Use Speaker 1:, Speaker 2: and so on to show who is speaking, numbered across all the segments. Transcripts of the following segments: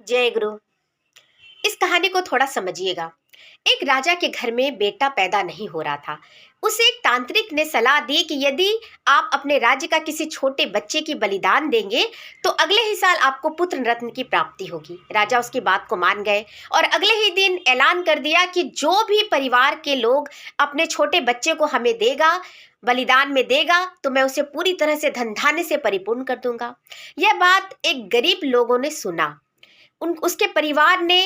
Speaker 1: जय गुरु। इस कहानी को थोड़ा समझिएगा। एक राजा के घर में बेटा पैदा नहीं हो रहा था। उसे एक तांत्रिक ने सलाह दी कि यदि आप अपने राज्य का किसी छोटे बच्चे की बलिदान देंगे तो अगले ही साल आपको पुत्र रत्न की प्राप्ति होगी। राजा उसकी बात को मान गए और अगले ही दिन ऐलान कर दिया कि जो भी परिवार के लोग अपने छोटे बच्चे को हमें देगा, बलिदान में देगा, तो मैं उसे पूरी तरह से धन धान्य से परिपूर्ण कर दूंगा। यह बात एक गरीब लोगों ने सुना। उसके परिवार ने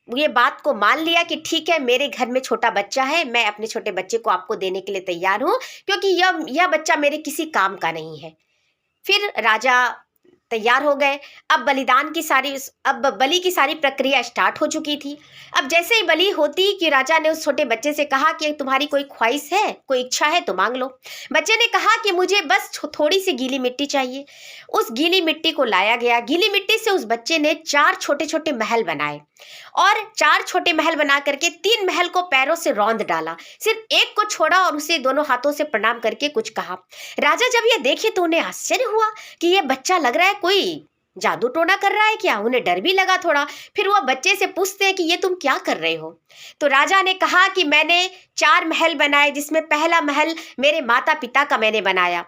Speaker 1: ये बात को मान लिया कि ठीक है, मेरे घर में छोटा बच्चा है, मैं अपने छोटे बच्चे को आपको देने के लिए तैयार हूं, क्योंकि यह बच्चा मेरे किसी काम का नहीं है। फिर राजा तैयार हो गए। अब बलि की सारी प्रक्रिया स्टार्ट हो चुकी थी। अब जैसे ही बलि होती कि राजा ने उस छोटे बच्चे से कहा कि तुम्हारी कोई ख्वाहिश है, कोई इच्छा है तो मांग लो। बच्चे ने कहा कि मुझे बस थोड़ी सी गीली मिट्टी चाहिए। उस गीली मिट्टी को लाया गया। गीली मिट्टी से उस बच्चे ने 4 छोटे छोटे महल बनाए और 4 छोटे महल बना करके 3 महल को पैरों से रौंद डाला। सिर्फ एक को छोड़ा और उसे दोनों हाथों से प्रणाम करके कुछ कहा। राजा जब ये देखे तो उन्हें आश्चर्य हुआ कि ये बच्चा लग रहा है कोई जादू टोना कर रहा है क्या। उन्हें डर भी लगा थोड़ा। फिर वह बच्चे से पूछते हैं कि ये तुम क्या कर रहे हो। तो राजा ने कहा कि मैंने 4 महल बनाए, जिसमें पहला महल मेरे माता पिता का मैंने बनाया।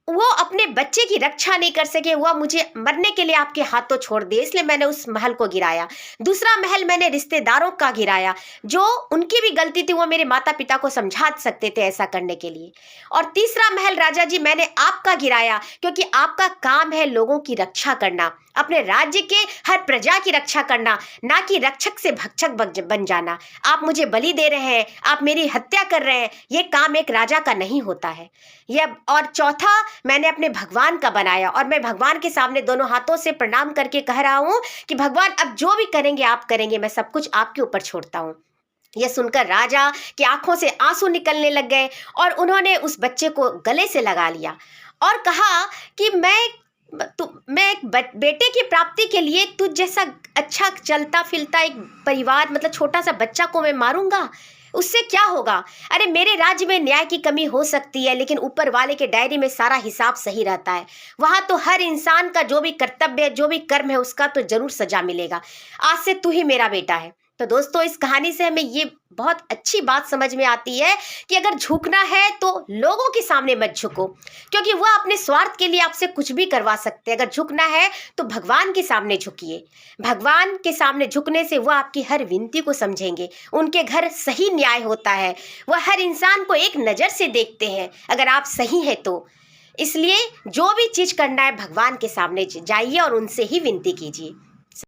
Speaker 1: वो अपने बच्चे की रक्षा नहीं कर सके, वह मुझे मरने के लिए आपके हाथों छोड़ दिए, इसलिए मैंने उस महल को गिराया। दूसरा महल मैंने रिश्तेदारों का गिराया, जो उनकी भी गलती थी, वो मेरे माता पिता को समझा सकते थे ऐसा करने के लिए। और तीसरा महल राजा जी मैंने आपका गिराया, क्योंकि आपका काम है लोगों की रक्षा करना, अपने राज्य के हर प्रजा की रक्षा करना, ना कि रक्षक से भक्षक बन जाना। आप मुझे बलि दे रहे हैं, आप मेरी हत्या कर रहे हैं, ये काम एक राजा का नहीं होता है। यह और चौथा मैंने अपने भगवान का बनाया, और मैं भगवान के सामने दोनों हाथों से प्रणाम करके कह रहा हूं कि भगवान अब जो भी करेंगे आप करेंगे, मैं सब कुछ आपके ऊपर छोड़ता हूं। यह सुनकर राजा की आंखों से आंसू निकलने लग गए और उन्होंने उस बच्चे को गले से लगा लिया और कहा कि मैं एक बेटे की प्राप्ति के लिए तुझ जैसा अच्छा चलता फिरता एक परिवार, मतलब छोटा सा बच्चा को मैं मारूंगा, उससे क्या होगा। अरे मेरे राज्य में न्याय की कमी हो सकती है, लेकिन ऊपर वाले के डायरी में सारा हिसाब सही रहता है। वहां तो हर इंसान का जो भी कर्तव्य है, जो भी कर्म है, उसका तो जरूर सजा मिलेगा। आज से तू ही मेरा बेटा है। तो दोस्तों, इस कहानी से हमें ये बहुत अच्छी बात समझ में आती है कि अगर झुकना है तो लोगों के सामने मत झुको, क्योंकि वह अपने स्वार्थ के लिए आपसे कुछ भी करवा सकते हैं। अगर झुकना है तो भगवान के सामने झुकिए। भगवान के सामने झुकने से वह आपकी हर विनती को समझेंगे। उनके घर सही न्याय होता है, वह हर इंसान को एक नज़र से देखते हैं अगर आप सही है तो। इसलिए जो भी चीज़ करना है भगवान के सामने जाइए और उनसे ही विनती कीजिए।